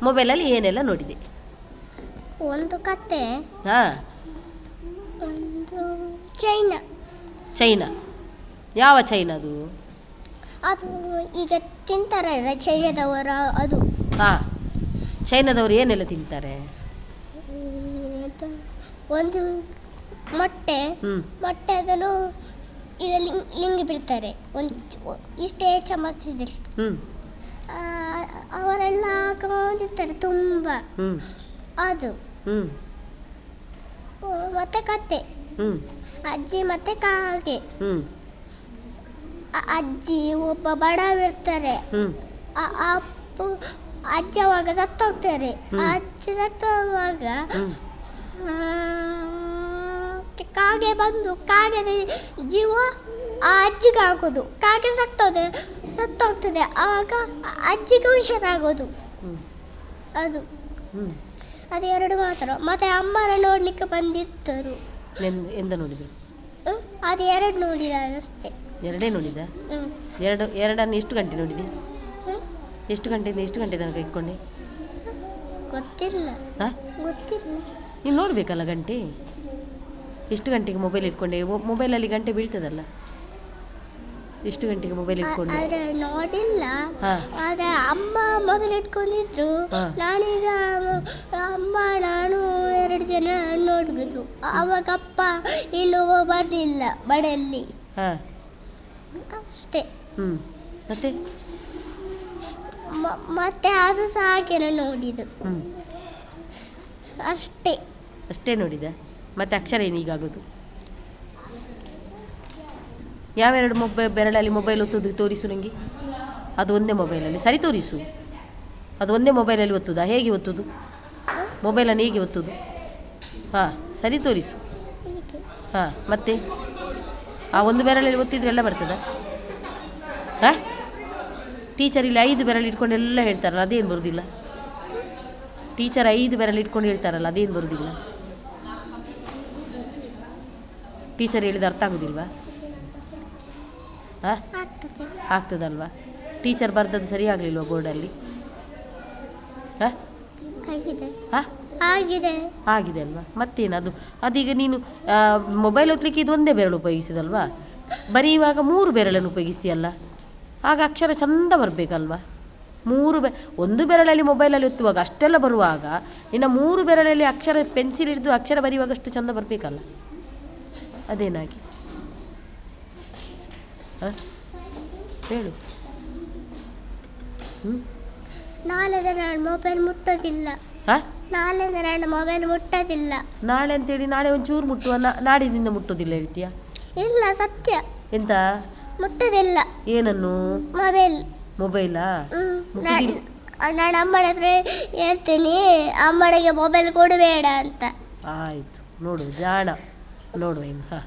ಮೊಬೈಲಲ್ಲಿ ಏನೆಲ್ಲ ನೋಡಿದೆ? ಒಂದು ಕತೆ, ಹಾಂ. ಒಂದು ಚೈನಾ. ಚೈನಾ? ಯಾವ ಚೈನದು? ಅದು ಈಗ ತಿಂತಾರಲ್ಲ ಚೈನಾದವರ ಅದು. ಹಾಂ. ಚೈನಾದವರು ಏನೆಲ್ಲ ತಿಂತಾರೆ? ಒಂದು ಮೊಟ್ಟೆ, ಮೊಟ್ಟೆ ಅದನ್ನು ಈಗ ಲಿಂಗಿ ಬಿಡ್ತಾರೆ ಒಂದು ಇಷ್ಟೇ ಚಮಚದಲ್ಲಿ. ಅವರೆಲ್ಲ ಹಾಕೊಂಡಿರ್ತಾರೆ ತುಂಬ. ಅದು ಮತ್ತೆ ಕತೆ, ಅಜ್ಜಿ ಮತ್ತೆ ಕಾಗೆ. ಅಜ್ಜಿ ಒಬ್ಬ ಬಡವಿರ್ತಾರೆ. ಅಜ್ಜ ಅವಾಗ ಸತ್ತೋಗ್ತಾರೆ. ಅಜ್ಜ ಸತ್ತೋಗುವಾಗ ಕಾಗೆ ಬಂದು ಕಾಗೆದ ಜೀವ ಆ ಅಜ್ಜಿಗೆ ಆಗೋದು. ಕಾಗೆ ಸತ್ತೋಗ್ತದೆ ಆವಾಗ ಅಜ್ಜಿಗೆ ಹುಷಾರಾಗೋದು. ಅದು ಅದೆರಡು ಮಾತ್ರ. ಮತ್ತೆ ಅಮ್ಮನ ನೋಡ್ಲಿಕ್ಕೆ ಬಂದಿದ್ದರು. ಎಂತ ನೋಡಿದ್ರು? ಅದು ಎರಡು ನೋಡಿದ ಅಷ್ಟೇ. ಎರಡೇ ನೋಡಿದ? ಎರಡನ್ನು ಎಷ್ಟು ಗಂಟೆ ನೋಡಿದೆ? ಎಷ್ಟು ಗಂಟೆಯಿಂದ ಎಷ್ಟು ಗಂಟೆ ತನಕ ಇಟ್ಕೊಂಡೆ? ಗೊತ್ತಿಲ್ಲ. ಗೊತ್ತಿಲ್ಲ. ನೀನು ನೋಡಬೇಕಲ್ಲ ಗಂಟೆ. ಎಷ್ಟು ಗಂಟೆಗೆ ಮೊಬೈಲ್ ಇಟ್ಕೊಂಡೆ? ಮೊಬೈಲಲ್ಲಿ ಗಂಟೆ ಬೀಳ್ತದಲ್ಲ. ಎಷ್ಟು ಗಂಟೆಗೆ ಮೊಬೈಲ್ ಇಟ್ಕೊಂಡೆ? ನೋಡಿಲ್ಲ. ಆದರೆ ಅಮ್ಮ ಮೊಬೈಲ್ ಇಟ್ಕೊಂಡಿದ್ರು. ನಾನೀಗ ಅಮ್ಮ ನಾನು 2 ಜನ ನೋಡುವುದು. ಅವಾಗ ಅಪ್ಪ ಇನ್ನೂ ಬರಲಿಲ್ಲ ಮನೆಯಲ್ಲಿ. ಅಷ್ಟೇ. ಮತ್ತೆ ಅದು ಸಹ ಹಾಗೆ ನೋಡಿದ್ದು ಅಷ್ಟೇ. ಅಷ್ಟೇ ನೋಡಿದ? ಮತ್ತೆ ಅಕ್ಷರ ಏನು ಈಗಾಗೋದು? ಯಾವೆರಡು ಬೆರಳಲ್ಲಿ ಮೊಬೈಲ್ ಒತ್ತೋದು ತೋರಿಸು ನನಗೆ. ಅದು ಒಂದೇ ಮೊಬೈಲಲ್ಲಿ ಸರಿ ತೋರಿಸು. ಅದು ಒಂದೇ ಮೊಬೈಲಲ್ಲಿ ಒತ್ತುದಾ? ಹೇಗೆ ಒತ್ತುದು ಮೊಬೈಲನ್ನು? ಹೇಗೆ ಒತ್ತುದು? ಹಾಂ, ಸರಿ ತೋರಿಸು. ಹಾಂ, ಮತ್ತೆ ಆ ಒಂದು ಬೆರಳಲ್ಲಿ ಒತ್ತಿದ್ರೆ ಎಲ್ಲ ಬರ್ತದ? ಹಾಂ, ಟೀಚರ್ ಇಲ್ಲಿ 5 ಬೆರಳು ಇಟ್ಕೊಂಡು ಎಲ್ಲ ಹೇಳ್ತಾರಲ್ಲ, ಅದೇನು ಬರೋದಿಲ್ಲ? ಟೀಚರ್ 5 ಬೆರಳು ಇಟ್ಕೊಂಡು ಹೇಳ್ತಾರಲ್ಲ, ಅದೇನು ಬರೋದಿಲ್ಲ? ಟೀಚರ್ ಹೇಳಿದ ಅರ್ಥ ಆಗೋದಿಲ್ವಾ? ಹಾಂ, ಆಗ್ತದಲ್ವಾ? ಟೀಚರ್ ಬರ್ದದ್ದು ಸರಿ ಆಗಲಿಲ್ವಾ ಬೋರ್ಡಲ್ಲಿ? ಹಾಂ, ಆಗಿದೆ ಅಲ್ವಾ? ಮತ್ತೇನು ಅದೀಗ ನೀನು ಮೊಬೈಲ್ ಒತ್ತಲಿಕ್ಕೆ ಇದು ಒಂದೇ ಬೆರಳು ಉಪಯೋಗಿಸಿದಲ್ವಾ? ಬರೆಯುವಾಗ 3 ಬೆರಳನ್ನು ಉಪಯೋಗಿಸ್ತೀಯಲ್ಲ, ಆಗ ಅಕ್ಷರ ಚಂದ ಬರಬೇಕಲ್ವಾ? ಒಂದು ಬೆರಳಲ್ಲಿ ಮೊಬೈಲಲ್ಲಿ ಒತ್ತುವಾಗ ಅಷ್ಟೆಲ್ಲ ಬರುವಾಗ ಇನ್ನು 3 ಬೆರಳಲ್ಲಿ ಅಕ್ಷರ ಪೆನ್ಸಿಲ್ ಹಿಡಿದು ಅಕ್ಷರ ಬರೆಯುವಾಗ ಅಷ್ಟು ಚಂದ ಬರಬೇಕಲ್ಲ? ಅದೇನಾಗಿ? ಹಾಂ, ಹೇಳು. ನಾಳೆ ನಾನು ಮೊಬೈಲ್ ಮುಟ್ಟೋದಿಲ್ಲ. ಹಾಂ, ನಾಳೆ ನಾನು ಮೊಬೈಲ್ ಮುಟ್ಟೋದಿಲ್ಲ. ನಾಳೆ ಅಂತೇಳಿ ನಾಳೆ ಒಂಚೂರು ಮುಟ್ಟುವ, ನಾಡಿನಿಂದ ಮುಟ್ಟೋದಿಲ್ಲ ಹೇಳ್ತೀಯಾ? ಇಲ್ಲ, ಸತ್ಯ. ಎಂತ ಮುಟ್ಟೋದಿಲ್ಲ? ಏನನ್ನು? ಮೊಬೈಲಾ? ನಾನು ಅಮ್ಮನ ಹತ್ರ ಹೇಳ್ತೀನಿ ಅಮ್ಮನಿಗೆ ಮೊಬೈಲ್ ಕೊಡಬೇಡ ಅಂತ. ಆಯಿತು, ನೋಡು ಜಾಣ, ನೋಡುವ ಇನ್ನು. ಹಾಂ.